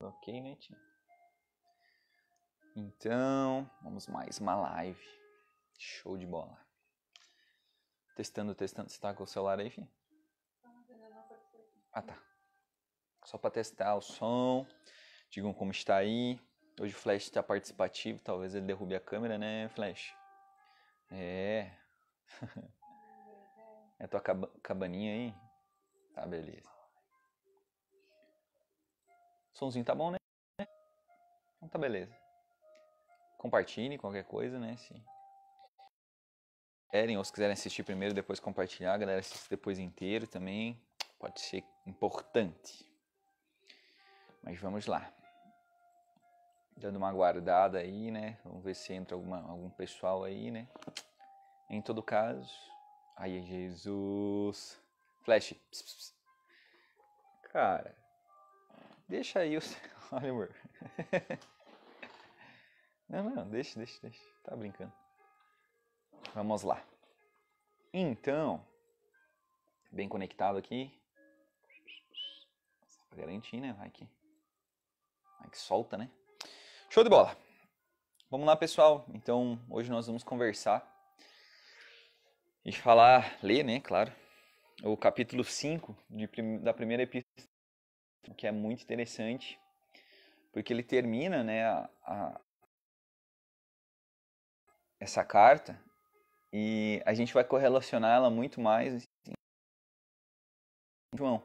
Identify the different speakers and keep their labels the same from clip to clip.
Speaker 1: Ok, né, tia? Então, vamos mais uma live. Show de bola. Testando. Você tá com o celular aí, filho? Ah, tá. Só pra testar o som. Digam como está aí. Hoje o Flash está participativo. Talvez ele derrube a câmera, né, Flash? É. É a tua cabaninha aí? Tá, beleza. O somzinho tá bom, né? Então tá beleza. Compartilhe qualquer coisa, né? Se querem ou se quiserem assistir primeiro, depois compartilhar. A galera assiste depois inteiro também. Pode ser importante. Mas vamos lá. Dando uma guardada aí, né? Vamos ver se entra algum pessoal aí, né? Em todo caso. Ai, Jesus. Flash. Pss, pss, pss. Cara. Deixa aí o... Olha, amor. Não, deixa. Tá brincando. Vamos lá. Então. Bem conectado aqui. Pra garantir, né? Vai que solta, né? Show de bola. Vamos lá, pessoal. Então, hoje nós vamos conversar e ler, né, claro, o capítulo 5 da primeira epístola, que é muito interessante, porque ele termina, né, essa carta e a gente vai correlacionar ela muito mais em João.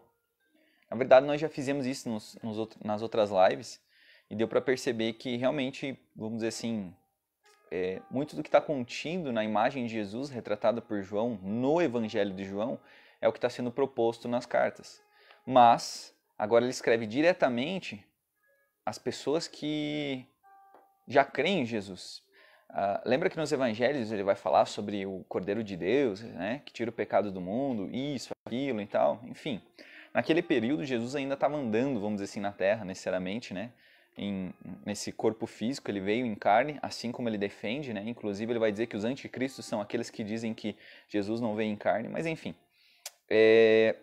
Speaker 1: Na verdade, nós já fizemos isso nas outras lives e deu para perceber que realmente, vamos dizer assim, muito do que está contido na imagem de Jesus, retratada por João, no Evangelho de João, é o que está sendo proposto nas cartas. Mas, agora ele escreve diretamente às pessoas que já creem em Jesus. Lembra que nos Evangelhos ele vai falar sobre o Cordeiro de Deus, né, que tira o pecado do mundo, isso, aquilo e tal, enfim. Naquele período, Jesus ainda estava andando, vamos dizer assim, na Terra, necessariamente, né? Nesse corpo físico, ele veio em carne, assim como ele defende, né? Inclusive ele vai dizer que os anticristos são aqueles que dizem que Jesus não veio em carne, mas enfim. E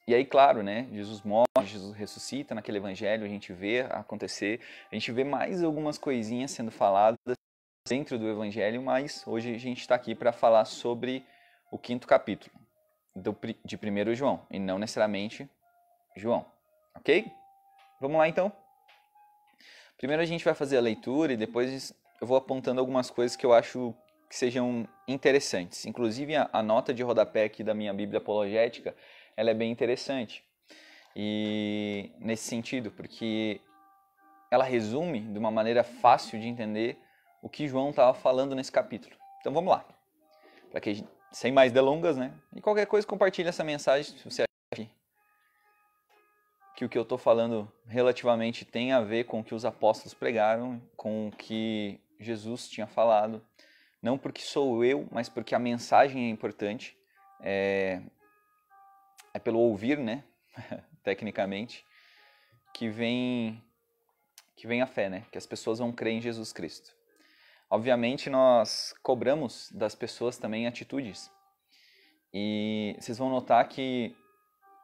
Speaker 1: aí, claro, né? Jesus morre, Jesus ressuscita naquele evangelho, a gente vê acontecer, a gente vê mais algumas coisinhas sendo faladas dentro do evangelho, mas hoje a gente está aqui para falar sobre o 5º capítulo de 1 João, e não necessariamente João, ok? Vamos lá então? Primeiro a gente vai fazer a leitura e depois eu vou apontando algumas coisas que eu acho que sejam interessantes. Inclusive a nota de rodapé aqui da minha Bíblia Apologética, ela é bem interessante. E nesse sentido, porque ela resume de uma maneira fácil de entender o que João estava falando nesse capítulo. Então vamos lá. Para que sem mais delongas, né? E qualquer coisa compartilhe essa mensagem se você acha que o que eu estou falando relativamente tem a ver com o que os apóstolos pregaram, com o que Jesus tinha falado. Não porque sou eu, mas porque a mensagem é importante. É pelo ouvir, né? Tecnicamente, que vem a fé, né? Que as pessoas vão crer em Jesus Cristo. Obviamente, nós cobramos das pessoas também atitudes. E vocês vão notar que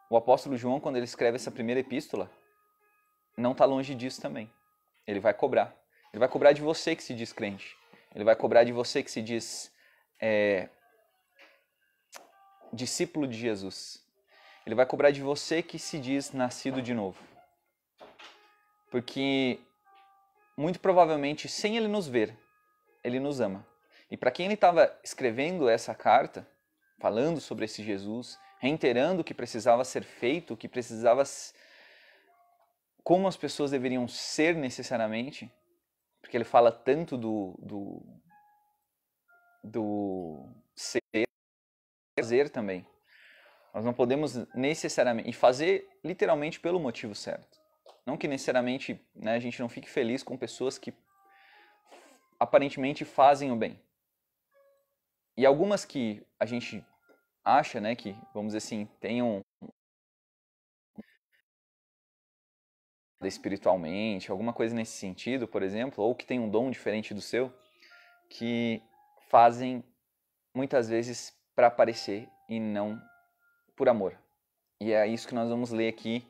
Speaker 1: o apóstolo João, quando ele escreve essa primeira epístola, não está longe disso também. Ele vai cobrar. Ele vai cobrar de você que se diz crente. Ele vai cobrar de você que se diz discípulo de Jesus. Ele vai cobrar de você que se diz nascido de novo. Porque, muito provavelmente, sem ele nos ver, ele nos ama. E para quem ele estava escrevendo essa carta, falando sobre esse Jesus, reiterando o que precisava ser feito, o que precisava, como as pessoas deveriam ser necessariamente, porque ele fala tanto do ser, fazer também. Nós não podemos necessariamente, e fazer literalmente pelo motivo certo. Não que necessariamente, né, a gente não fique feliz com pessoas que aparentemente fazem o bem. E algumas que a gente acha, né, que, vamos dizer assim, tenham espiritualmente, alguma coisa nesse sentido, por exemplo, ou que tem um dom diferente do seu, que fazem muitas vezes para aparecer e não por amor. E é isso que nós vamos ler aqui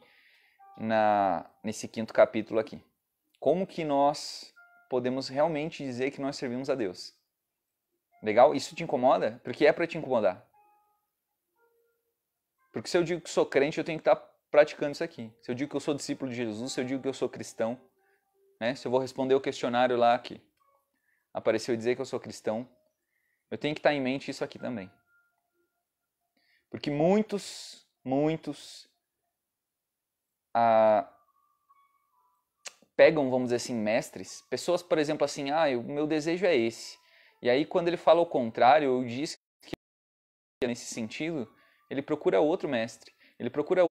Speaker 1: nesse 5º capítulo aqui. Como que nós podemos realmente dizer que nós servimos a Deus? Legal? Isso te incomoda? Porque é para te incomodar. Porque se eu digo que sou crente, eu tenho que estar praticando isso aqui. Se eu digo que eu sou discípulo de Jesus, se eu digo que eu sou cristão, né? Se eu vou responder o questionário lá que apareceu dizer que eu sou cristão, eu tenho que estar em mente isso aqui também. Porque muitos pegam, vamos dizer assim, mestres, pessoas, por exemplo, assim, o meu desejo é esse. E aí, quando ele fala o contrário, ou diz que é nesse sentido, ele procura outro mestre. Ele procura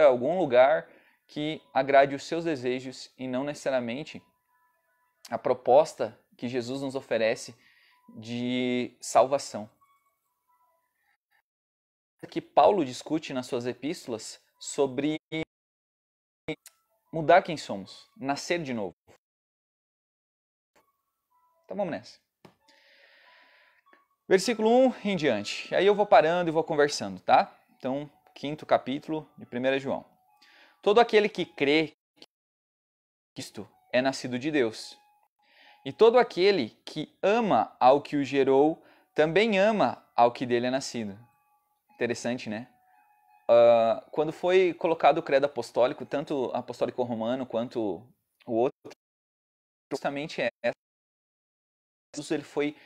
Speaker 1: algum lugar que agrade os seus desejos e não necessariamente a proposta que Jesus nos oferece de salvação. Que Paulo discute nas suas epístolas sobre mudar quem somos, nascer de novo. Então vamos nessa. Versículo 1 em diante. Aí eu vou parando e vou conversando, tá? Então, 5º capítulo de 1 João. Todo aquele que crê que Cristo é nascido de Deus. E todo aquele que ama ao que o gerou, também ama ao que dele é nascido. Interessante, né? Quando foi colocado o credo apostólico, tanto apostólico romano quanto o outro, justamente Jesus ele foi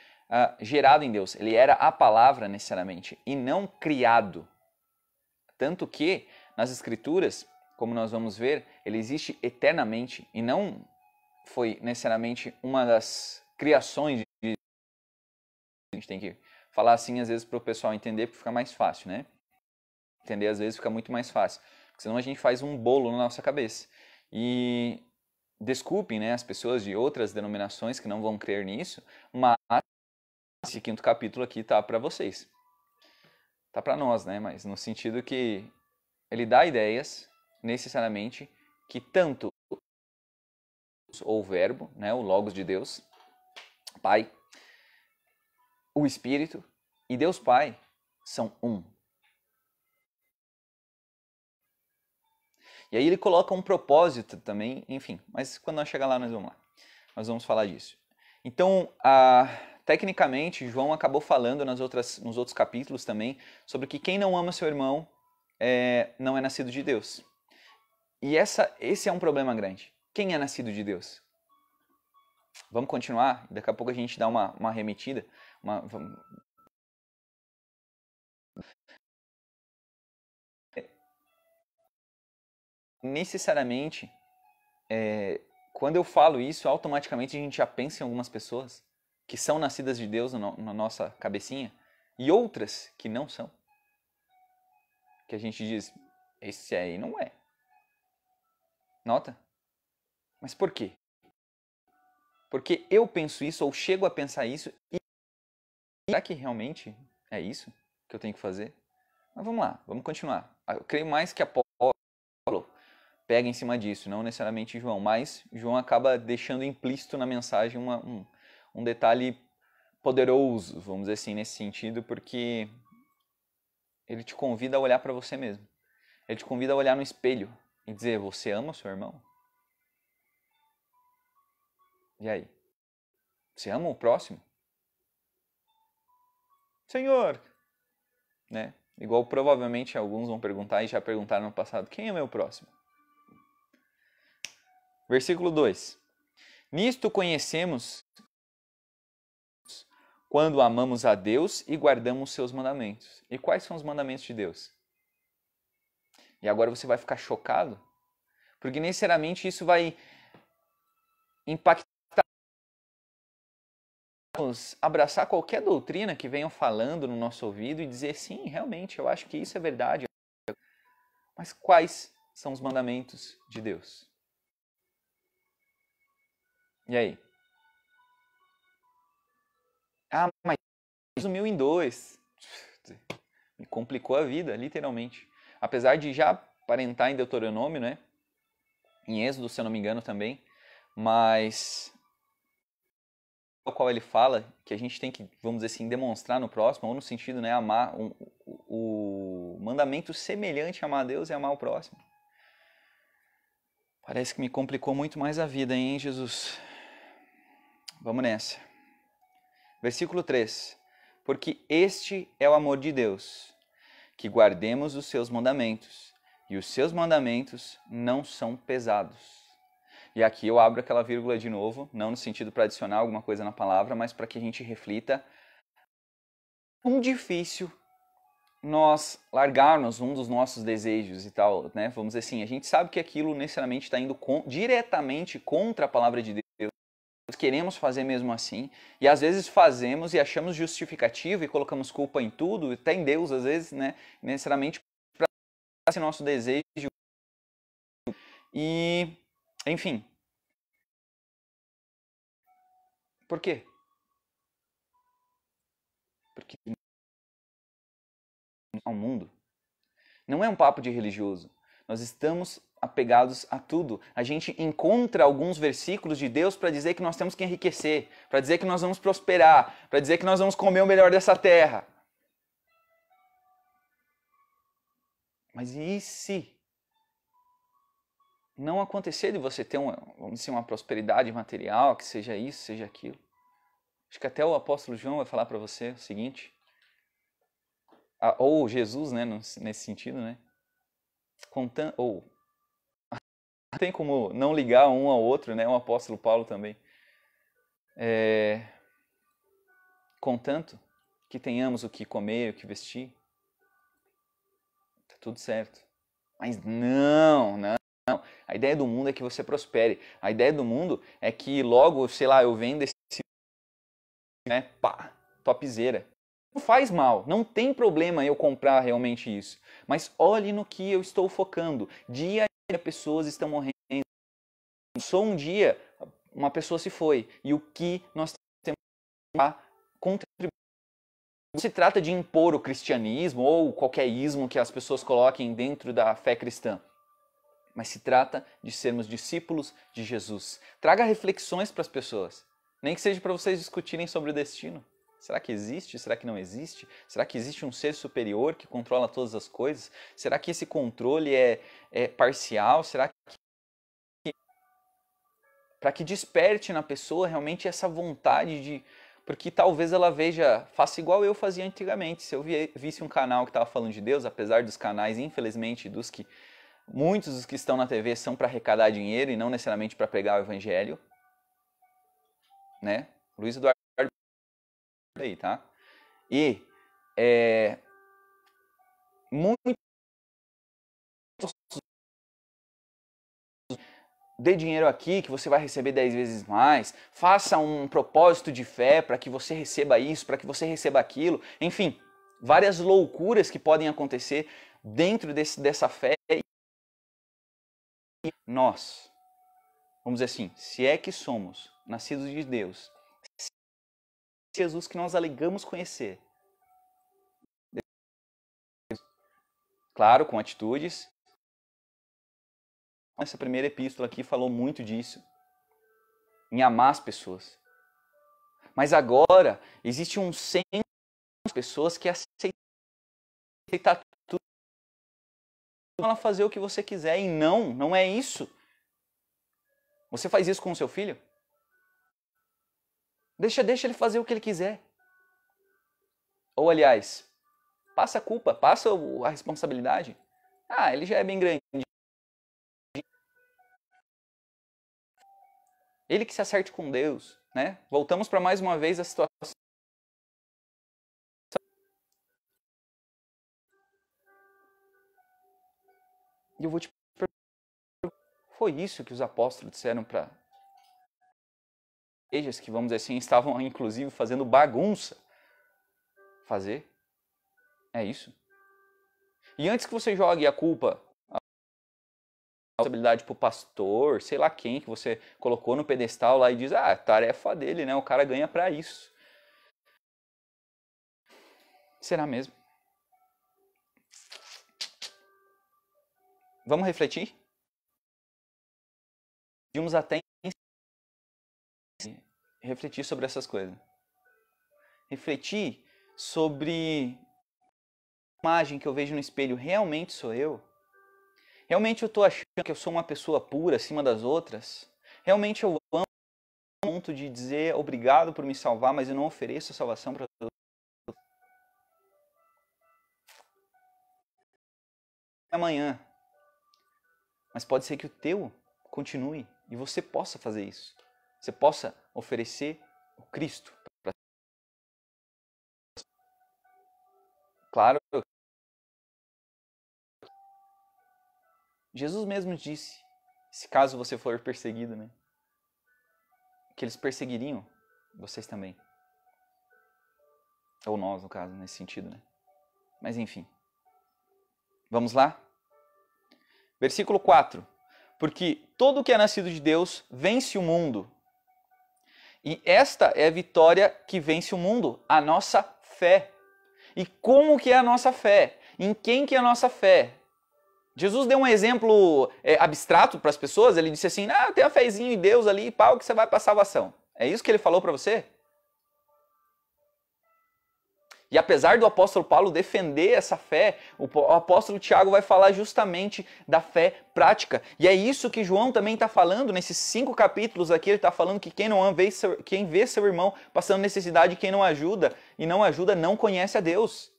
Speaker 1: gerado em Deus. Ele era a palavra necessariamente e não criado. Tanto que nas Escrituras, como nós vamos ver, ele existe eternamente e não foi necessariamente uma das criações de... A gente tem que falar assim às vezes para o pessoal entender, porque fica mais fácil, né? Entender às vezes fica muito mais fácil, porque senão a gente faz um bolo na nossa cabeça. E desculpem, né, as pessoas de outras denominações que não vão crer nisso, mas esse 5º capítulo aqui tá para vocês. Tá para nós, né? Mas no sentido que ele dá ideias, necessariamente, que tanto o verbo, né, o Logos de Deus, Pai, o Espírito e Deus Pai são um. E aí ele coloca um propósito também, enfim, mas quando nós chegar lá, nós vamos falar disso. Então, tecnicamente, João acabou falando nos outros capítulos também sobre que quem não ama seu irmão não é nascido de Deus. E esse é um problema grande. Quem é nascido de Deus? Vamos continuar? Daqui a pouco a gente dá uma remetida. Necessariamente, quando eu falo isso, automaticamente a gente já pensa em algumas pessoas que são nascidas de Deus na nossa cabecinha e outras que não são. Que a gente diz, esse aí não é. Nota? Mas por quê? Porque eu penso isso ou chego a pensar isso e será que realmente é isso que eu tenho que fazer? Mas vamos lá, vamos continuar. Eu creio mais que Apolo pega em cima disso, não necessariamente João, mas João acaba deixando implícito na mensagem um detalhe poderoso, vamos dizer assim, nesse sentido, porque ele te convida a olhar para você mesmo. Ele te convida a olhar no espelho e dizer, você ama o seu irmão? E aí? Você ama o próximo? Senhor! Né? Igual provavelmente alguns vão perguntar e já perguntaram no passado, quem é meu próximo? Versículo 2. Nisto conhecemos quando amamos a Deus e guardamos seus mandamentos. E quais são os mandamentos de Deus? E agora você vai ficar chocado, porque necessariamente isso vai impactar, abraçar qualquer doutrina que venham falando no nosso ouvido e dizer, sim, realmente, eu acho que isso é verdade. Mas quais são os mandamentos de Deus? E aí? Mas resumiu em 2. Me complicou a vida, literalmente. Apesar de já aparentar em Deuteronômio, né? Em Êxodo, se eu não me engano também. Mas o qual ele fala que a gente tem que, vamos dizer assim, demonstrar no próximo, ou no sentido, né, amar o mandamento semelhante a amar a Deus e amar o próximo. Parece que me complicou muito mais a vida, hein, Jesus? Vamos nessa. Versículo 3. Porque este é o amor de Deus, que guardemos os seus mandamentos, e os seus mandamentos não são pesados. E aqui eu abro aquela vírgula de novo, não no sentido para adicionar alguma coisa na palavra, mas para que a gente reflita. Como difícil nós largarmos um dos nossos desejos e tal, né? Vamos dizer assim, a gente sabe que aquilo necessariamente está indo diretamente contra a palavra de Deus. Nós queremos fazer mesmo assim, e às vezes fazemos e achamos justificativo e colocamos culpa em tudo, até em Deus às vezes, né? Necessariamente para esse nosso desejo. E, enfim. Por quê? Porque ao mundo. Não é um papo de religioso. Nós estamos apegados a tudo. A gente encontra alguns versículos de Deus para dizer que nós temos que enriquecer, para dizer que nós vamos prosperar, para dizer que nós vamos comer o melhor dessa terra. Mas e se não acontecer de você ter vamos dizer, uma prosperidade material, que seja isso, seja aquilo? Acho que até o apóstolo João vai falar para você o seguinte, ou Jesus, né, nesse sentido, né? Ou não tem como não ligar um ao outro, né? O apóstolo Paulo também. Contanto que tenhamos o que comer, o que vestir, tá tudo certo. Mas não. A ideia do mundo é que você prospere. A ideia do mundo é que logo, sei lá, eu vendo esse, né, pá, topzera. Não faz mal, não tem problema eu comprar realmente isso. Mas olhe no que eu estou focando. Dia a dia pessoas estão morrendo. Só um dia uma pessoa se foi. E o que nós temos a contribuir? Não se trata de impor o cristianismo ou qualquer ismo que as pessoas coloquem dentro da fé cristã. Mas se trata de sermos discípulos de Jesus. Traga reflexões para as pessoas. Nem que seja para vocês discutirem sobre o destino. Será que existe? Será que não existe? Será que existe um ser superior que controla todas as coisas? Será que esse controle é parcial? Será que... Para que desperte na pessoa realmente essa vontade de... Porque talvez ela faça igual eu fazia antigamente. Se eu visse um canal que estava falando de Deus, apesar dos canais, infelizmente, muitos dos que estão na TV são para arrecadar dinheiro e não necessariamente para pregar o evangelho, né? Luiz Eduardo aí, tá? E muito dê dinheiro aqui que você vai receber 10 vezes mais, faça um propósito de fé para que você receba isso, para que você receba aquilo, enfim, várias loucuras que podem acontecer dentro dessa fé. E nós, vamos dizer assim, se é que somos nascidos de Deus, Jesus que nós alegamos conhecer, claro, com atitudes. Essa primeira epístola aqui falou muito disso, em amar as pessoas. Mas agora existe um centro de pessoas que aceitar tudo, ela fazer o que você quiser, e não é isso. Você faz isso com o seu filho? Deixa ele fazer o que ele quiser. Ou aliás, passa a culpa, passa a responsabilidade. Ah, ele já é bem grande. Ele que se acerte com Deus, né? Voltamos para mais uma vez a situação. E eu vou te perguntar, foi isso que os apóstolos disseram para igrejas que, vamos dizer assim, estavam inclusive fazendo bagunça? Fazer? É isso? E antes que você jogue a culpa, a responsabilidade pro pastor, sei lá quem que você colocou no pedestal lá e diz, tarefa dele, né? O cara ganha para isso. Será mesmo? Vamos refletir? Vimos até refletir sobre essas coisas. Refletir sobre a imagem que eu vejo no espelho realmente sou eu? Realmente eu estou achando que eu sou uma pessoa pura acima das outras? Realmente eu amo ao ponto de dizer obrigado por me salvar, mas eu não ofereço a salvação para todos? Amanhã. Mas pode ser que o teu continue e você possa fazer isso. Você possa oferecer o Cristo. Claro, Jesus mesmo disse, se caso você for perseguido, né, que eles perseguiriam vocês também. Ou nós, no caso, nesse sentido, né? Mas enfim. Vamos lá? Versículo 4. Porque todo o que é nascido de Deus vence o mundo. E esta é a vitória que vence o mundo, a nossa fé. E como que é a nossa fé? Em quem que é a nossa fé? Jesus deu um exemplo abstrato para as pessoas. Ele disse assim, tem a fezinha em Deus ali, pau, que você vai para a salvação. É isso que ele falou para você? E apesar do apóstolo Paulo defender essa fé, o apóstolo Tiago vai falar justamente da fé prática. E é isso que João também está falando nesses 5 capítulos aqui. Ele está falando que quem não ama, quem vê seu irmão passando necessidade, quem não ajuda e não ajuda, não conhece a Deus.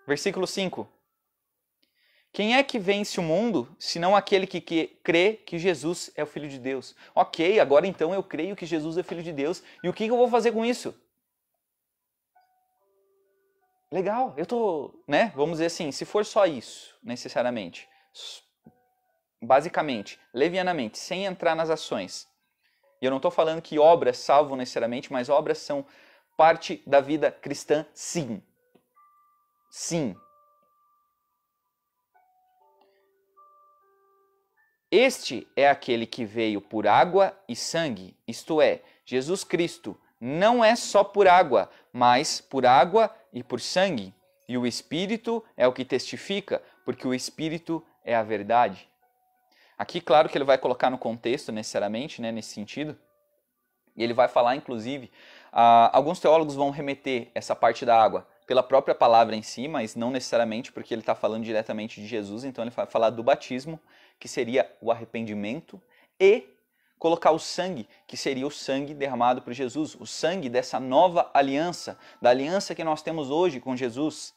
Speaker 1: Versículo 5. Quem é que vence o mundo, senão aquele que crê que Jesus é o Filho de Deus? Ok, agora então eu creio que Jesus é Filho de Deus. E o que eu vou fazer com isso? Legal, eu tô, né? Vamos dizer assim, se for só isso, necessariamente, basicamente, levianamente, sem entrar nas ações. E eu não estou falando que obras salvam necessariamente, mas obras são parte da vida cristã, sim. Sim. Este é aquele que veio por água e sangue, isto é, Jesus Cristo não é só por água, mas por água e por sangue. E o Espírito é o que testifica, porque o Espírito é a verdade. Aqui, claro que ele vai colocar no contexto, necessariamente, né, nesse sentido. E ele vai falar, inclusive, alguns teólogos vão remeter essa parte da água pela própria palavra em si, mas não necessariamente porque ele está falando diretamente de Jesus, então ele vai falar do batismo, que seria o arrependimento, e colocar o sangue, que seria o sangue derramado por Jesus, o sangue dessa nova aliança, da aliança que nós temos hoje com Jesus,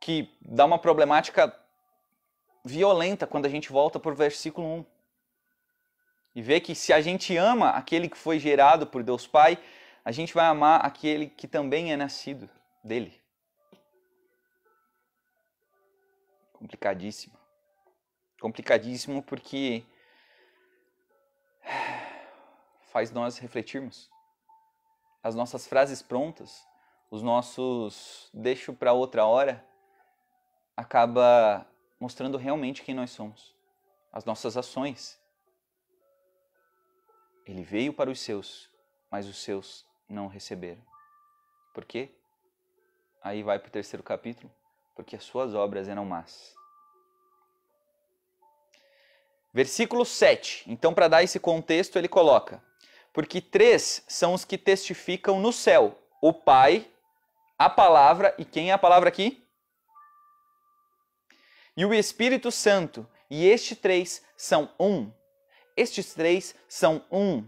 Speaker 1: que dá uma problemática violenta quando a gente volta para o versículo 1. E vê que se a gente ama aquele que foi gerado por Deus Pai, a gente vai amar aquele que também é nascido dele. Complicadíssimo. Complicadíssimo porque faz nós refletirmos. As nossas frases prontas, os nossos deixo para outra hora, acaba mostrando realmente quem nós somos. As nossas ações. Ele veio para os seus, mas os seus não receberam. Por quê? Aí vai para o 3º capítulo. Porque as suas obras eram más. Versículo 7. Então, para dar esse contexto, ele coloca: porque 3 são os que testificam no céu: o Pai, a Palavra, e quem é a Palavra aqui? E o Espírito Santo. E estes 3 são um. Estes 3 são um.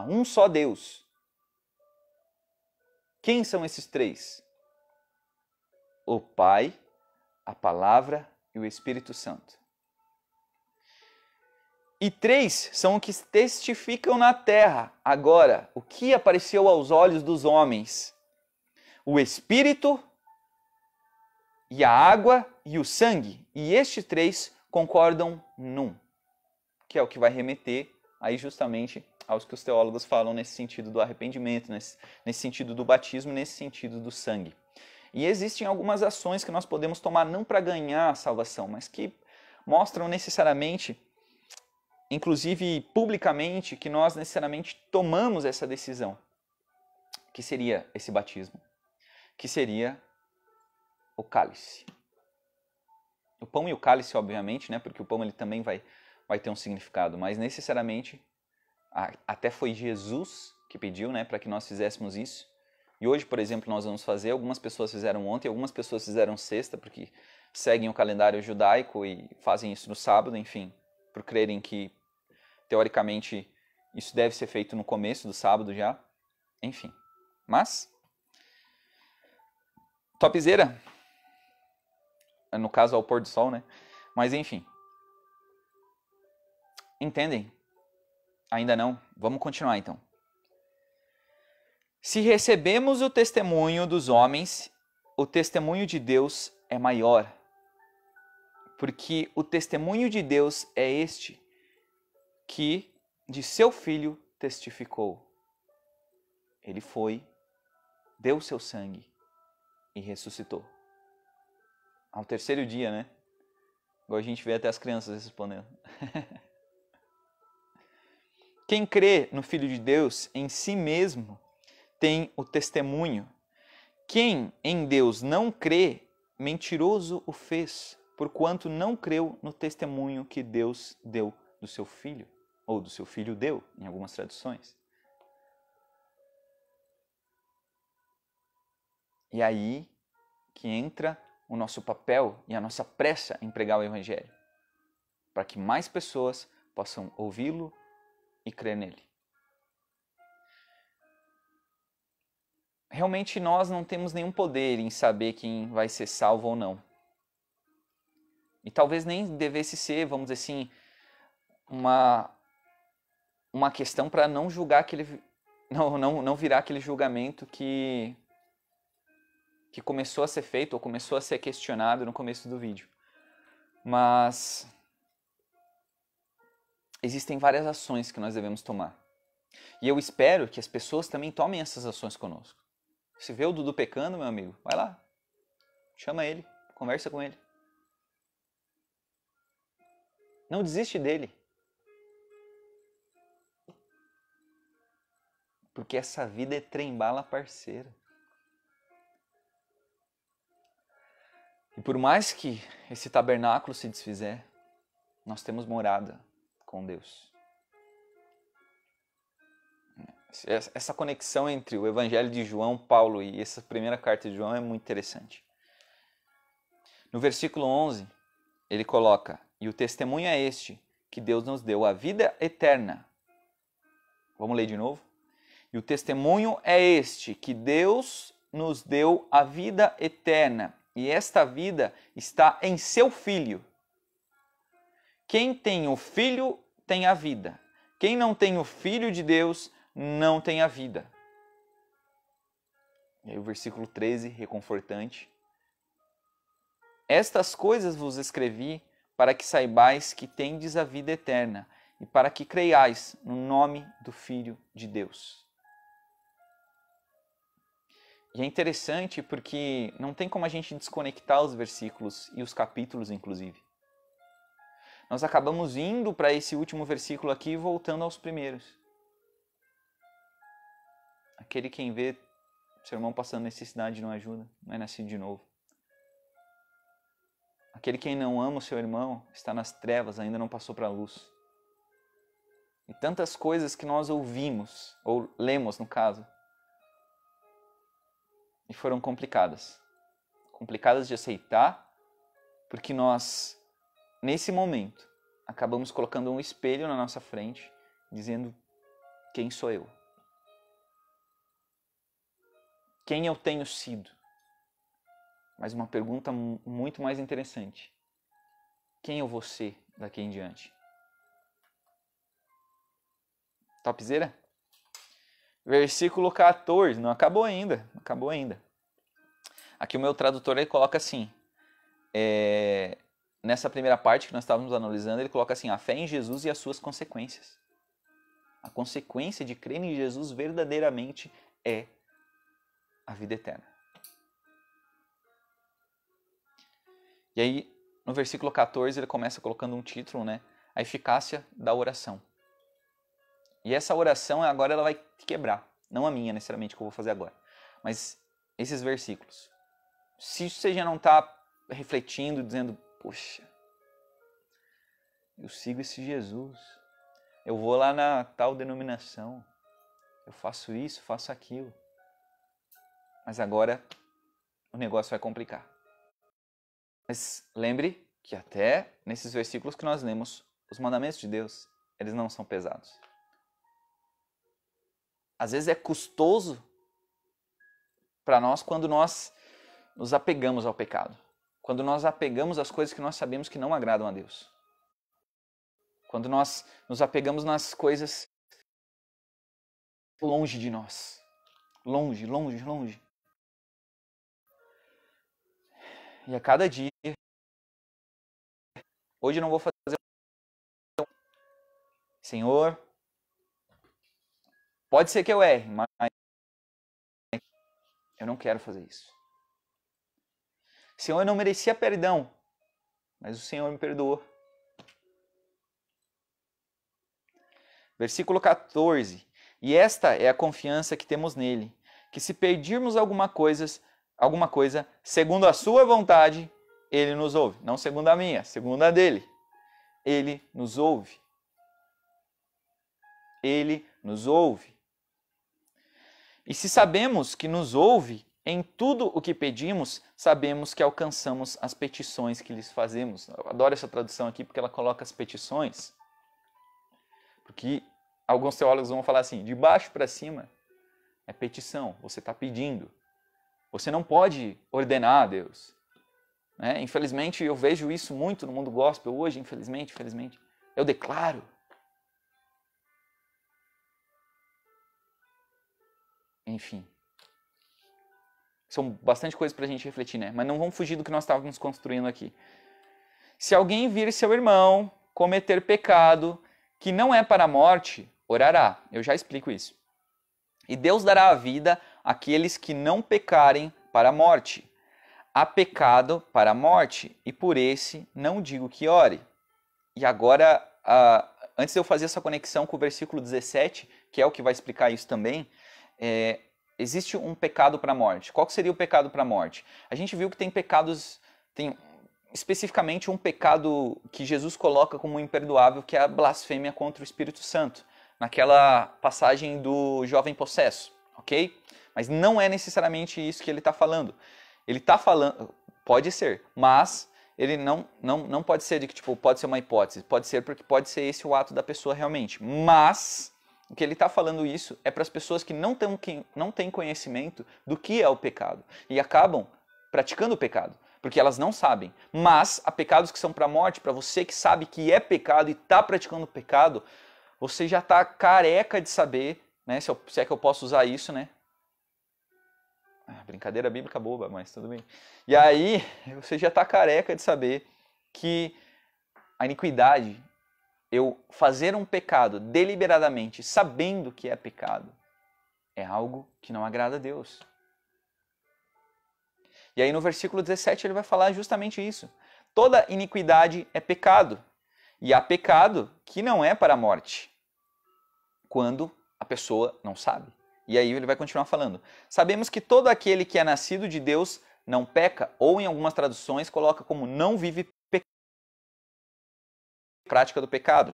Speaker 1: Um só Deus. Quem são esses 3? O Pai, a Palavra e o Espírito Santo. E 3 são os que testificam na terra. Agora, o que apareceu aos olhos dos homens? O Espírito e a água e o sangue. E estes 3 concordam num. Que é o que vai remeter aí justamente aos que os teólogos falam nesse sentido do arrependimento, nesse sentido do batismo, nesse sentido do sangue. E existem algumas ações que nós podemos tomar não para ganhar a salvação, mas que mostram necessariamente, inclusive publicamente, que nós necessariamente tomamos essa decisão. Que seria esse batismo? Que seria o cálice. O pão e o cálice, obviamente, né? Porque o pão ele também vai ter um significado, mas necessariamente até foi Jesus que pediu, né, para que nós fizéssemos isso. E hoje, por exemplo, nós vamos fazer, algumas pessoas fizeram ontem, algumas pessoas fizeram sexta, porque seguem o calendário judaico e fazem isso no sábado, enfim, por crerem que, teoricamente, isso deve ser feito no começo do sábado já. Enfim, mas... topzera, no caso ao pôr do sol, né? Mas enfim. Entendem? Ainda não? Vamos continuar então. Se recebemos o testemunho dos homens, o testemunho de Deus é maior. Porque o testemunho de Deus é este, que de seu Filho testificou. Ele foi, deu seu sangue e ressuscitou. Ao terceiro dia, né? Igual a gente vê até as crianças respondendo. Quem crê no Filho de Deus, em si mesmo, tem o testemunho. Quem em Deus não crê, mentiroso o fez, porquanto não creu no testemunho que Deus deu do seu Filho, ou do seu Filho deu, em algumas traduções. E aí que entra o nosso papel e a nossa pressa em pregar o Evangelho, para que mais pessoas possam ouvi-lo e crer nele. Realmente nós não temos nenhum poder em saber quem vai ser salvo ou não. E talvez nem devesse ser, vamos dizer assim, uma questão para não julgar aquele... Não virar aquele julgamento que começou a ser feito ou começou a ser questionado no começo do vídeo. Mas existem várias ações que nós devemos tomar. E eu espero que as pessoas também tomem essas ações conosco. Se vê o Dudu pecando, meu amigo, vai lá. Chama ele, conversa com ele. Não desiste dele. Porque essa vida é trem-bala parceira. E por mais que esse tabernáculo se desfizer, nós temos morada com Deus. Essa conexão entre o Evangelho de João, Paulo e essa primeira carta de João é muito interessante. No versículo 11, ele coloca: e o testemunho é este, que Deus nos deu a vida eterna. Vamos ler de novo? E o testemunho é este, que Deus nos deu a vida eterna. E esta vida está em seu Filho. Quem tem o Filho tem a vida. Quem não tem o Filho de Deus não tem a vida. E aí o versículo 13, reconfortante. Estas coisas vos escrevi para que saibais que tendes a vida eterna e para que creiais no nome do Filho de Deus. E é interessante porque não tem como a gente desconectar os versículos e os capítulos, inclusive. Nós acabamos indo para esse último versículo aqui e voltando aos primeiros. Aquele quem vê seu irmão passando necessidade não ajuda, não é nascido de novo. Aquele quem não ama o seu irmão está nas trevas, ainda não passou para a luz. E tantas coisas que nós ouvimos, ou lemos no caso, e foram complicadas. Complicadas de aceitar, porque nós, nesse momento, acabamos colocando um espelho na nossa frente, dizendo: quem sou eu? Quem eu tenho sido? Mas uma pergunta muito mais interessante: quem eu vou ser daqui em diante? Topzera? Versículo 14, não acabou ainda, não acabou ainda. Aqui o meu tradutor ele coloca assim, nessa primeira parte que nós estávamos analisando, ele coloca assim: a fé em Jesus e as suas consequências. A consequência de crer em Jesus verdadeiramente é a vida eterna. E aí, no versículo 14, ele começa colocando um título, né? A eficácia da oração. E essa oração agora ela vai quebrar. Não a minha, necessariamente, que eu vou fazer agora. Mas esses versículos. Se você já não está refletindo, dizendo: poxa, eu sigo esse Jesus. Eu vou lá na tal denominação. Eu faço isso, faço aquilo. Mas agora o negócio vai complicar. Mas lembre que até nesses versículos que nós lemos, os mandamentos de Deus, eles não são pesados. Às vezes é custoso para nós quando nós nos apegamos ao pecado. Quando nós apegamos às coisas que nós sabemos que não agradam a Deus. Quando nós nos apegamos nas coisas longe de nós. Longe, longe, longe. E a cada dia, hoje eu não vou fazer. Senhor, pode ser que eu erre, mas eu não quero fazer isso. Senhor, eu não merecia perdão, mas o Senhor me perdoou. Versículo 14. E esta é a confiança que temos nele, que se pedirmos alguma coisa, segundo a sua vontade, ele nos ouve. Não segundo a minha, segundo a dele. Ele nos ouve. Ele nos ouve. E se sabemos que nos ouve, em tudo o que pedimos, sabemos que alcançamos as petições que lhes fazemos. Eu adoro essa tradução aqui porque ela coloca as petições. Porque alguns teólogos vão falar assim, de baixo para cima é petição, você está pedindo. Você não pode ordenar a Deus. Né? Infelizmente, eu vejo isso muito no mundo gospel hoje, infelizmente. Eu declaro. Enfim. São bastante coisas para a gente refletir, né? Mas não vamos fugir do que nós estávamos construindo aqui. Se alguém vir seu irmão cometer pecado que não é para a morte, orará. Eu já explico isso. E Deus dará a vida àqueles que não pecarem para a morte. Há pecado para a morte, e por esse não digo que ore. E agora, antes de eu fazer essa conexão com o versículo 17, que é o que vai explicar isso também, existe um pecado para a morte. Qual seria o pecado para a morte? A gente viu que tem pecados, tem especificamente um pecado que Jesus coloca como imperdoável, que é a blasfêmia contra o Espírito Santo, naquela passagem do jovem possesso, ok? Mas não é necessariamente isso que ele está falando. Ele está falando, pode ser, mas ele não pode ser de que tipo, pode ser uma hipótese, pode ser porque pode ser esse o ato da pessoa realmente, mas o que ele está falando isso é para as pessoas que não têm conhecimento do que é o pecado e acabam praticando o pecado, porque elas não sabem. Mas há pecados que são para a morte, para você que sabe que é pecado e está praticando o pecado, você já está careca de saber, né, se é que eu posso usar isso, né? Brincadeira bíblica boba, mas tudo bem. E aí, você já está careca de saber que a iniquidade, eu fazer um pecado deliberadamente, sabendo que é pecado, é algo que não agrada a Deus. E aí no versículo 17 ele vai falar justamente isso. Toda iniquidade é pecado. E há pecado que não é para a morte, quando a pessoa não sabe. E aí ele vai continuar falando. Sabemos que todo aquele que é nascido de Deus não peca, ou em algumas traduções coloca como não vive prática do pecado.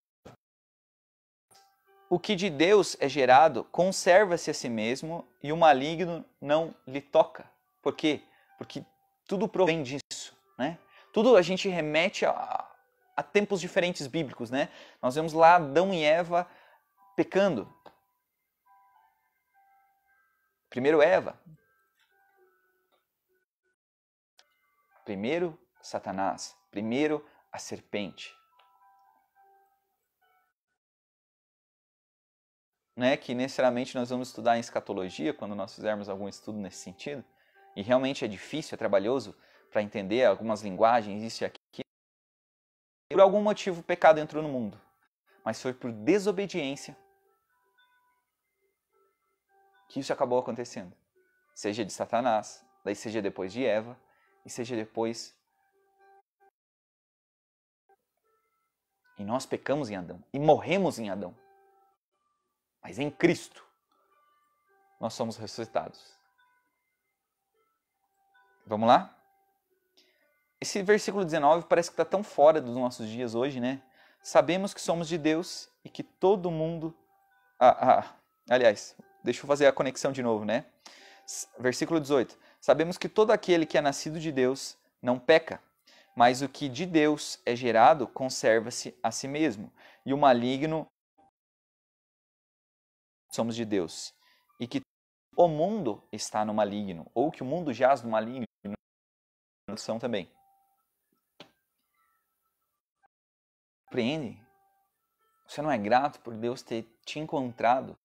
Speaker 1: O que de Deus é gerado conserva-se a si mesmo e o maligno não lhe toca. Por quê? Porque tudo provém disso, né? Tudo a gente remete a tempos diferentes bíblicos, né? Nós vemos lá Adão e Eva pecando. Primeiro Eva. Primeiro Satanás. Primeiro a serpente. Não é que necessariamente nós vamos estudar em escatologia quando nós fizermos algum estudo nesse sentido. E realmente é difícil, é trabalhoso para entender algumas linguagens, isso e aquilo. Por algum motivo o pecado entrou no mundo. Mas foi por desobediência que isso acabou acontecendo. Seja de Satanás, daí seja depois de Eva, e seja depois... E nós pecamos em Adão, e morremos em Adão. Mas em Cristo, nós somos ressuscitados. Vamos lá? Esse versículo 19 parece que está tão fora dos nossos dias hoje, né? Sabemos que somos de Deus e que todo mundo... Aliás, deixa eu fazer a conexão de novo, né? Versículo 18. Sabemos que todo aquele que é nascido de Deus não peca, mas o que de Deus é gerado conserva-se a si mesmo. E o maligno somos de Deus. E que o mundo está no maligno, ou que o mundo jaz no maligno, são também. Compreende? Você não é grato por Deus ter te encontrado?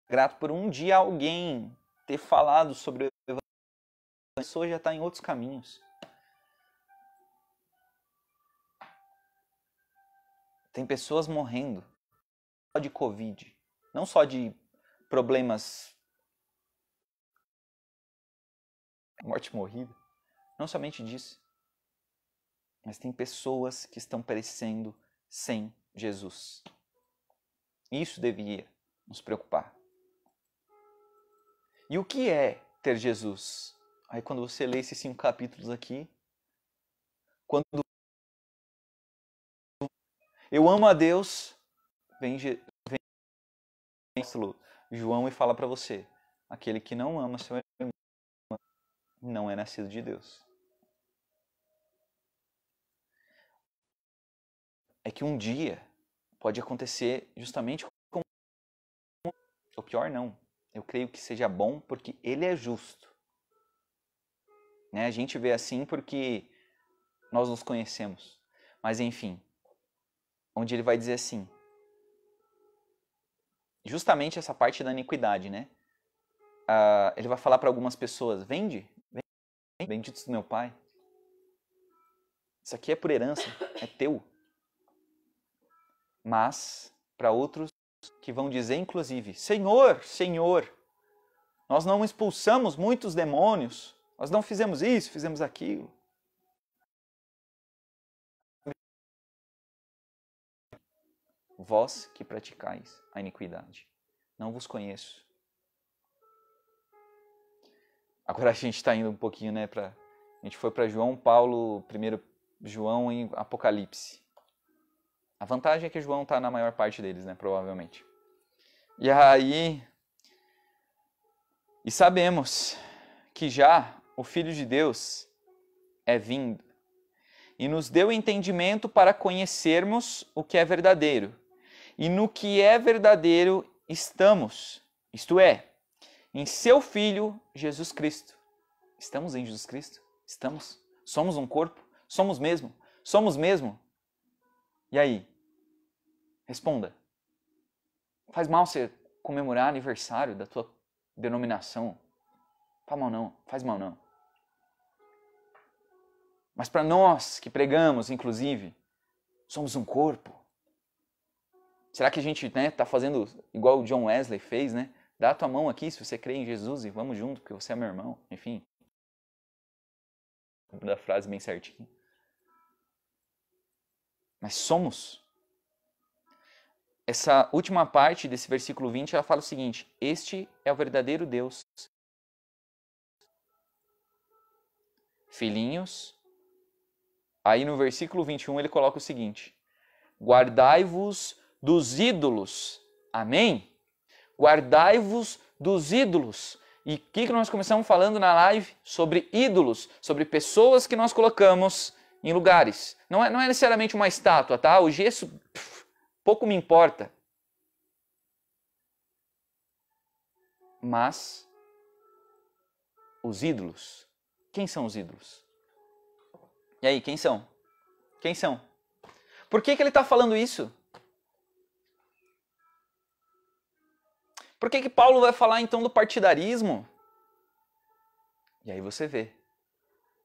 Speaker 1: Grato por um dia alguém ter falado sobre o evangelho. A pessoa já está em outros caminhos. Tem pessoas morrendo, não só de Covid, não só de problemas, morte morrida, não somente disso, mas tem pessoas que estão perecendo sem Jesus. Isso deveria nos preocupar. E o que é ter Jesus? Aí quando você lê esses 5 capítulos aqui, quando eu amo a Deus, vem João e fala para você, aquele que não ama seu irmão não é nascido de Deus. É que um dia pode acontecer justamente como... O pior não. Eu creio que seja bom porque ele é justo. Né? A gente vê assim porque nós nos conhecemos. Mas enfim, onde ele vai dizer assim, justamente essa parte da iniquidade, né? Ele vai falar para algumas pessoas, vende, benditos do meu pai. Isso aqui é por herança, é teu. Mas, para outros que vão dizer, inclusive, Senhor, Senhor, nós não expulsamos muitos demônios, nós não fizemos isso, fizemos aquilo. Vós que praticais a iniquidade, não vos conheço. Agora a gente está indo um pouquinho, né, a gente foi para João, Paulo, 1 João e Apocalipse. A vantagem é que João está na maior parte deles, né, provavelmente. E aí, e sabemos que já o Filho de Deus é vindo e nos deu entendimento para conhecermos o que é verdadeiro. E no que é verdadeiro estamos, isto é, em seu Filho Jesus Cristo. Estamos em Jesus Cristo? Estamos? Somos um corpo? Somos mesmo? Somos mesmo? E aí? Responda. Faz mal você comemorar aniversário da tua denominação? Faz mal não, faz mal não. Mas para nós que pregamos, inclusive, somos um corpo. Será que a gente tá fazendo igual o John Wesley fez, né? Dá a tua mão aqui se você crê em Jesus e vamos junto, porque você é meu irmão. Enfim. Da frase bem certinho. Mas somos. Essa última parte desse versículo 20, ela fala o seguinte: este é o verdadeiro Deus. Filhinhos. Aí no versículo 21 ele coloca o seguinte: guardai-vos dos ídolos. Amém? Guardai-vos dos ídolos. E o que nós começamos falando na live? Sobre ídolos, sobre pessoas que nós colocamos em lugares. Não é necessariamente uma estátua, tá? O gesso, pouco me importa. Mas os ídolos. Quem são os ídolos? E aí, quem são? Quem são? Por que ele está falando isso? Por que Paulo vai falar então do partidarismo? E aí você vê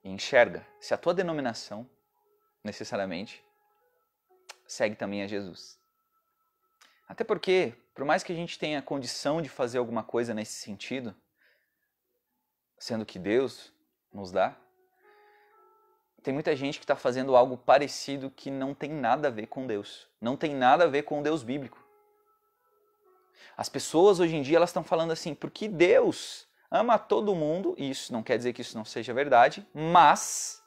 Speaker 1: e enxerga se a tua denominação, necessariamente, segue também a Jesus. Até porque, por mais que a gente tenha condição de fazer alguma coisa nesse sentido, sendo que Deus nos dá, tem muita gente que está fazendo algo parecido que não tem nada a ver com Deus. Não tem nada a ver com o Deus bíblico. As pessoas hoje em dia elas estão falando assim, porque Deus ama todo mundo, e isso não quer dizer que isso não seja verdade, mas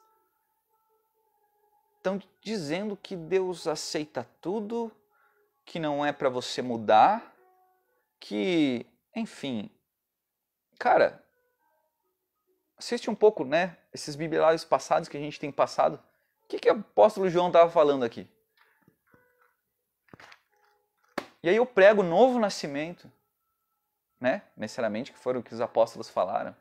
Speaker 1: estão dizendo que Deus aceita tudo, que não é para você mudar, que, enfim, cara, assiste um pouco, né? Esses bibliários passados que a gente tem passado. O que o apóstolo João estava falando aqui? E aí eu prego o novo nascimento, né? Necessariamente, que foram o que os apóstolos falaram.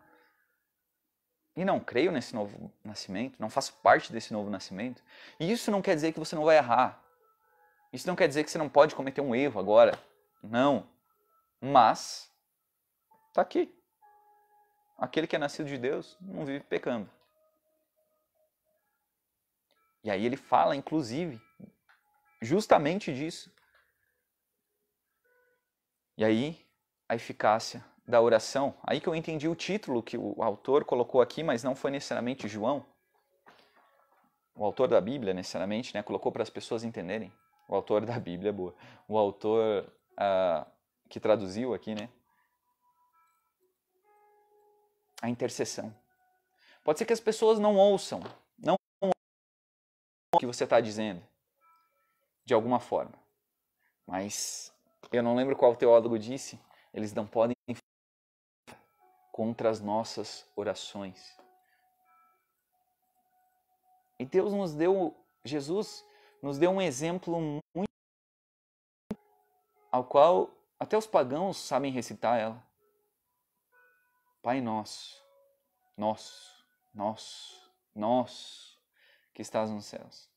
Speaker 1: E não creio nesse novo nascimento, não faço parte desse novo nascimento. E isso não quer dizer que você não vai errar. Isso não quer dizer que você não pode cometer um erro agora. Não. Mas, está aqui. Aquele que é nascido de Deus não vive pecando. E aí ele fala, inclusive, justamente disso. E aí, a eficácia da oração. Aí que eu entendi o título que o autor colocou aqui, mas não foi necessariamente João. O autor da Bíblia, necessariamente, né, colocou para as pessoas entenderem. O autor da Bíblia, boa. O autor que traduziu aqui, né? A intercessão. Pode ser que as pessoas não ouçam o que você está dizendo, de alguma forma. Mas eu não lembro qual teólogo disse, eles não podem contra as nossas orações. E Deus nos deu, Jesus nos deu um exemplo muito ao qual até os pagãos sabem recitar ela. Pai nosso, nosso, que estás nos céus.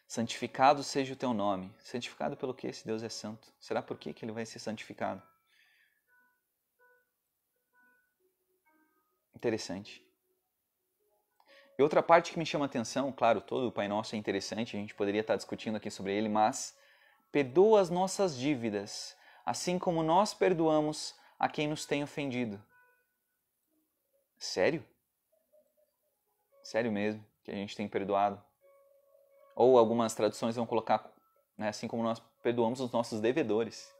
Speaker 1: Santificado seja o teu nome. Santificado pelo quê? Se Deus é santo. Será por quê que ele vai ser santificado? Interessante. E outra parte que me chama a atenção, claro, todo o Pai Nosso é interessante, a gente poderia estar discutindo aqui sobre ele, mas perdoa as nossas dívidas, assim como nós perdoamos a quem nos tem ofendido. Sério? Sério mesmo que a gente tem perdoado? Ou algumas traduções vão colocar, né, assim como nós perdoamos os nossos devedores.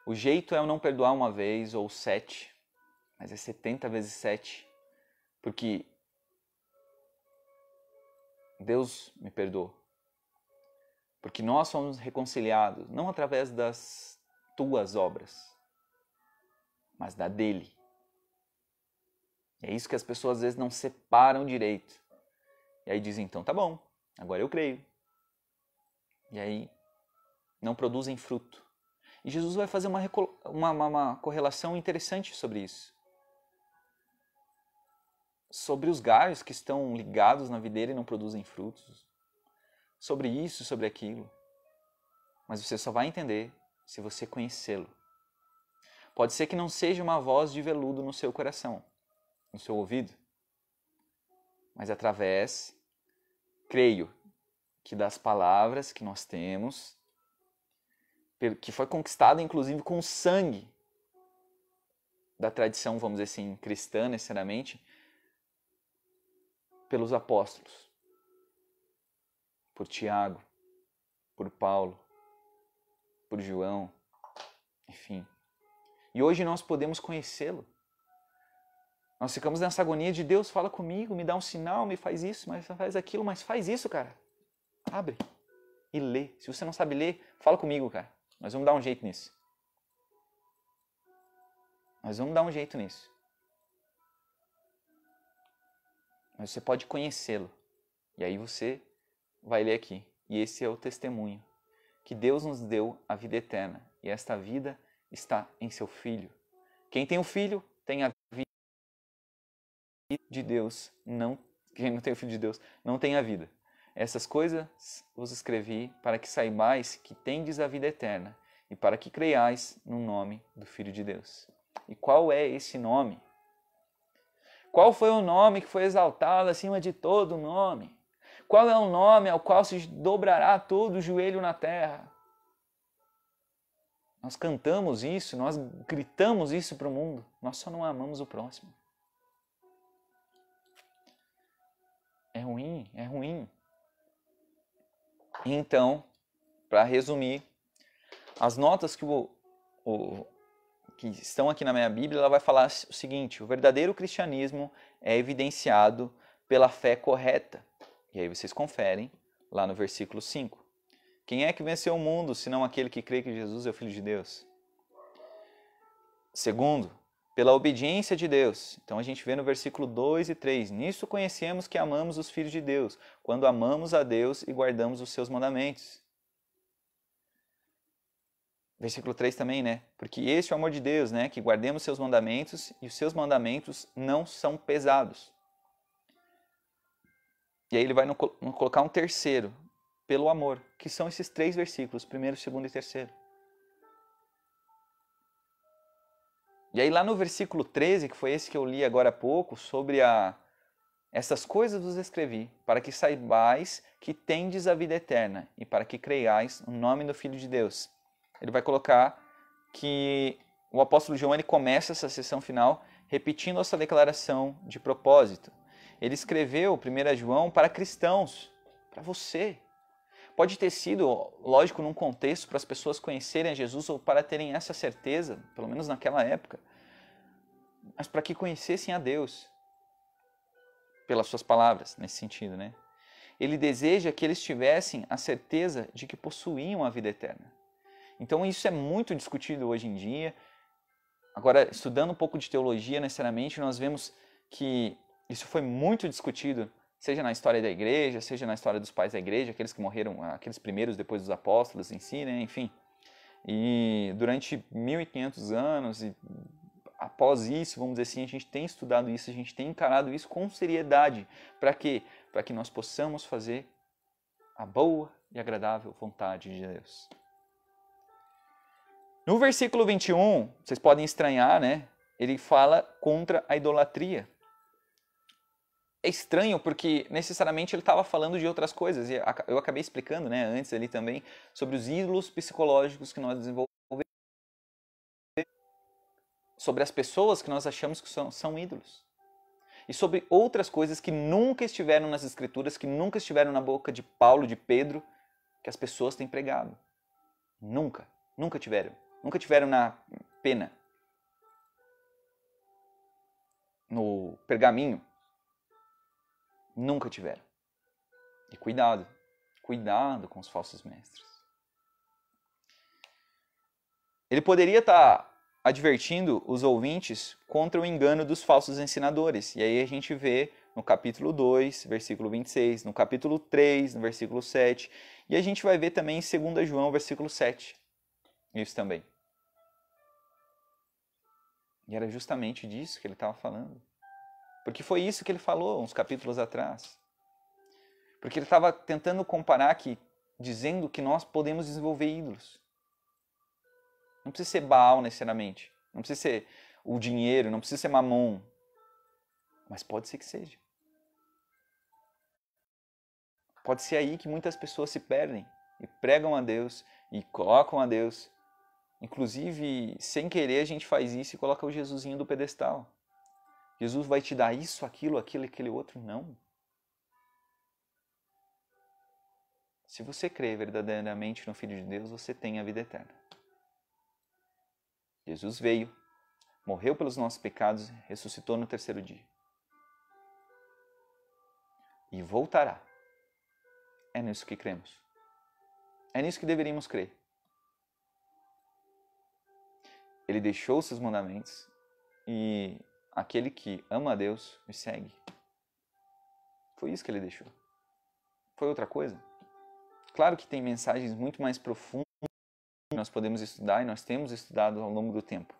Speaker 1: O jeito é eu não perdoar uma vez ou 7, mas é 70 vezes 7. Porque Deus me perdoou. Porque nós somos reconciliados, não através das tuas obras, mas da dele. E é isso que as pessoas às vezes não separam direito. E aí dizem, então tá bom, agora eu creio. E aí não produzem fruto. E Jesus vai fazer uma correlação interessante sobre isso. Sobre os galhos que estão ligados na videira e não produzem frutos. Sobre isso, sobre aquilo. Mas você só vai entender se você conhecê-lo. Pode ser que não seja uma voz de veludo no seu coração, no seu ouvido. Mas através, creio, que das palavras que nós temos, que foi conquistada inclusive com o sangue da tradição, vamos dizer assim, cristã necessariamente, pelos apóstolos, por Tiago, por Paulo, por João, enfim. E hoje nós podemos conhecê-lo. Nós ficamos nessa agonia de Deus, fala comigo, me dá um sinal, me faz isso, mas faz aquilo, mas faz isso, cara. Abre e lê. Se você não sabe ler, fala comigo, cara. Nós vamos dar um jeito nisso. Nós vamos dar um jeito nisso. Mas você pode conhecê-lo. E aí você vai ler aqui. E esse é o testemunho. Que Deus nos deu a vida eterna. E esta vida está em seu Filho. Quem tem o Filho tem a vida de Deus. Quem não tem o Filho de Deus não tem a vida. Essas coisas vos escrevi para que saibais que tendes a vida eterna e para que creiais no nome do Filho de Deus. E qual é esse nome? Qual foi o nome que foi exaltado acima de todo nome? Qual é o nome ao qual se dobrará todo o joelho na terra? Nós cantamos isso, nós gritamos isso para o mundo. Nós só não amamos o próximo. É ruim, é ruim. Então, para resumir, as notas que estão aqui na minha Bíblia, ela vai falar o seguinte: o verdadeiro cristianismo é evidenciado pela fé correta. E aí vocês conferem lá no versículo 5. Quem é que venceu o mundo, senão aquele que crê que Jesus é o Filho de Deus? Segundo, pela obediência de Deus. Então a gente vê no versículo 2 e 3. Nisso conhecemos que amamos os filhos de Deus, quando amamos a Deus e guardamos os seus mandamentos. Versículo 3 também, né? Porque este é o amor de Deus, né? Que guardemos seus mandamentos e os seus mandamentos não são pesados. E aí ele vai colocar um terceiro, pelo amor, que são esses 3 versículos, primeiro, segundo e terceiro. E aí lá no versículo 13, que foi esse que eu li agora há pouco, sobre essas coisas vos escrevi, para que saibais que tendes a vida eterna, e para que creiais no nome do Filho de Deus. Ele vai colocar que o apóstolo João ele começa essa sessão final repetindo essa declaração de propósito. Ele escreveu 1 João para cristãos, para você. Pode ter sido, lógico, num contexto para as pessoas conhecerem a Jesus ou para terem essa certeza, pelo menos naquela época, mas para que conhecessem a Deus, pelas suas palavras, nesse sentido, né? Ele deseja que eles tivessem a certeza de que possuíam a vida eterna. Então isso é muito discutido hoje em dia. Agora, estudando um pouco de teologia, necessariamente, nós vemos que isso foi muito discutido, seja na história da igreja, seja na história dos pais da igreja, aqueles que morreram, aqueles primeiros depois dos apóstolos em si, né? Enfim. E durante 1500 anos, e após isso, vamos dizer assim, a gente tem estudado isso, a gente tem encarado isso com seriedade. Para quê? Para que nós possamos fazer a boa e agradável vontade de Deus. No versículo 21, vocês podem estranhar, né? Ele fala contra a idolatria. É estranho porque necessariamente ele estava falando de outras coisas. E eu acabei explicando, né, antes ali também, sobre os ídolos psicológicos que nós desenvolvemos. Sobre as pessoas que nós achamos que são ídolos. E sobre outras coisas que nunca estiveram nas escrituras, que nunca estiveram na boca de Paulo, de Pedro, que as pessoas têm pregado. Nunca. Nunca tiveram. Nunca tiveram na pena. No pergaminho. Nunca tiveram. E cuidado. Cuidado com os falsos mestres. Ele poderia estar advertindo os ouvintes contra o engano dos falsos ensinadores. E aí a gente vê no capítulo 2, versículo 26, no capítulo 3, no versículo 7, e a gente vai ver também em 2 João, versículo 7. Isso também. E era justamente disso que ele estava falando. Porque foi isso que ele falou uns capítulos atrás. Porque ele estava tentando comparar aqui, dizendo que nós podemos desenvolver ídolos. Não precisa ser Baal necessariamente. Não precisa ser o dinheiro, não precisa ser Mamon. Mas pode ser que seja. Pode ser aí que muitas pessoas se perdem e pregam a Deus e colocam a Deus. Inclusive, sem querer, a gente faz isso e coloca o Jesusinho do pedestal. Jesus vai te dar isso, aquilo, aquele outro. Não. Se você crê verdadeiramente no Filho de Deus, você tem a vida eterna. Jesus veio, morreu pelos nossos pecados, ressuscitou no 3º dia. E voltará. É nisso que cremos. É nisso que deveríamos crer. Ele deixou os seus mandamentos e aquele que ama a Deus me segue. Foi isso que ele deixou. Foi outra coisa? Claro que tem mensagens muito mais profundas que nós podemos estudar e nós temos estudado ao longo do tempo.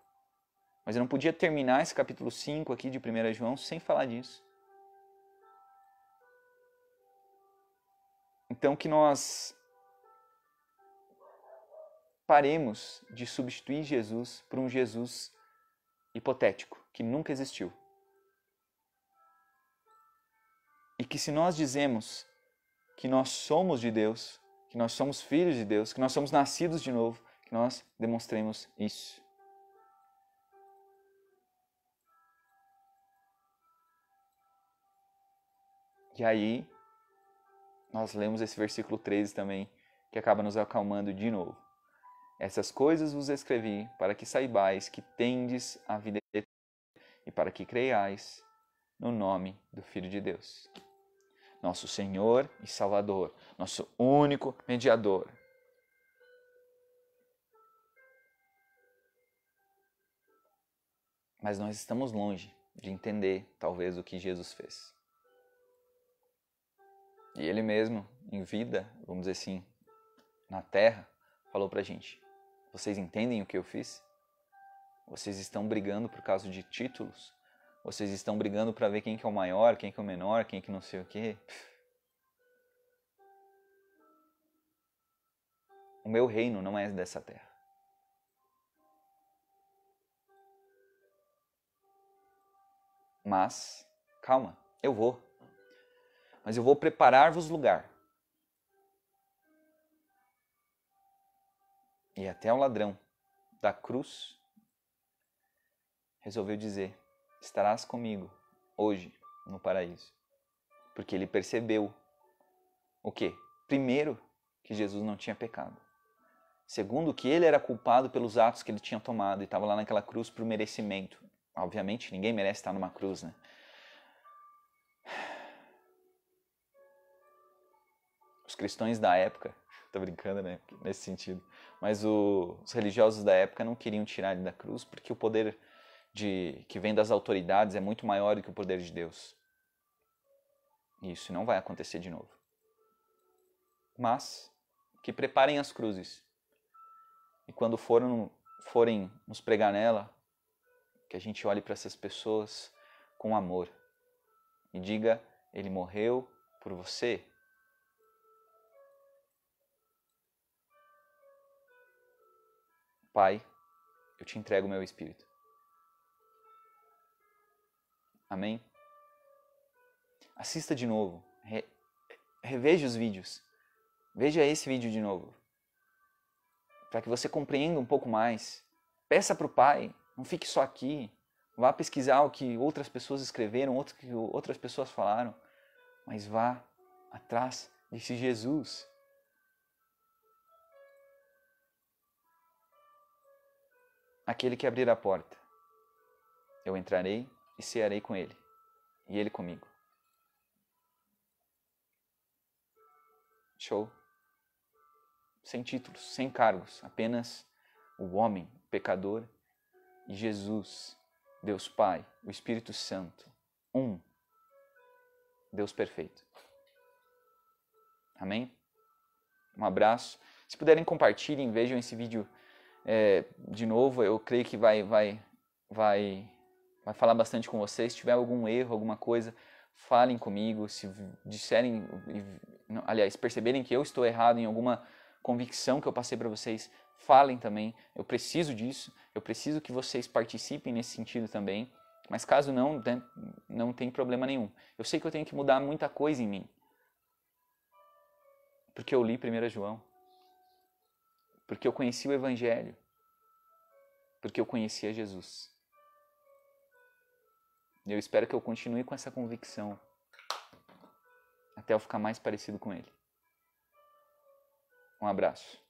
Speaker 1: Mas eu não podia terminar esse capítulo 5 aqui de 1 João sem falar disso. Então que nós paremos de substituir Jesus por um Jesus hipotético, que nunca existiu. E que se nós dizemos que nós somos de Deus, que nós somos filhos de Deus, que nós somos nascidos de novo, que nós demonstremos isso. E aí, nós lemos esse versículo 13 também, que acaba nos acalmando de novo. Essas coisas vos escrevi para que saibais que tendes a vida eterna e para que creiais no nome do Filho de Deus. Nosso Senhor e Salvador, nosso único mediador. Mas nós estamos longe de entender, talvez, o que Jesus fez. E Ele mesmo, em vida, vamos dizer assim, na terra, falou pra gente: vocês entendem o que eu fiz? Vocês estão brigando por causa de títulos? Vocês estão brigando para ver quem que é o maior, quem que é o menor, quem que não sei o quê? O meu reino não é dessa terra. Mas, calma, eu vou. Mas eu vou preparar-vos lugar. E até o ladrão da cruz resolveu dizer: estarás comigo hoje no paraíso. Porque ele percebeu o quê? Primeiro, que Jesus não tinha pecado. Segundo, que ele era culpado pelos atos que ele tinha tomado e estava lá naquela cruz por merecimento. Obviamente, ninguém merece estar numa cruz, né? Os cristãos da época, tô brincando, né, nesse sentido, mas os religiosos da época não queriam tirar ele da cruz porque o poder que vem das autoridades é muito maior do que o poder de Deus. E isso não vai acontecer de novo. Mas que preparem as cruzes. E quando forem nos pregar nela, que a gente olhe para essas pessoas com amor e diga: ele morreu por você. Pai, eu te entrego o meu espírito. Amém? Assista de novo. Reveja os vídeos. Veja esse vídeo de novo. Para que você compreenda um pouco mais. Peça para o Pai. Não fique só aqui. Vá pesquisar o que outras pessoas escreveram, o que outras pessoas falaram. Mas vá atrás desse Jesus. Aquele que abrir a porta. Eu entrarei e cearei com ele. E ele comigo. Show? Sem títulos, sem cargos. Apenas o homem, o pecador, e Jesus, Deus Pai, o Espírito Santo. Um. Deus perfeito. Amém? Um abraço. Se puderem, compartilhem, vejam esse vídeo de novo. Eu creio que vai falar bastante com vocês. Se tiver algum erro, alguma coisa, falem comigo. Se disserem, aliás, perceberem que eu estou errado em alguma convicção que eu passei para vocês, falem também. Eu preciso disso. Eu preciso que vocês participem nesse sentido também. Mas caso não, não tem problema nenhum. Eu sei que eu tenho que mudar muita coisa em mim. Porque eu li 1 João. Porque eu conheci o Evangelho. Porque eu conhecia Jesus. E eu espero que eu continue com essa convicção. Até eu ficar mais parecido com Ele. Um abraço.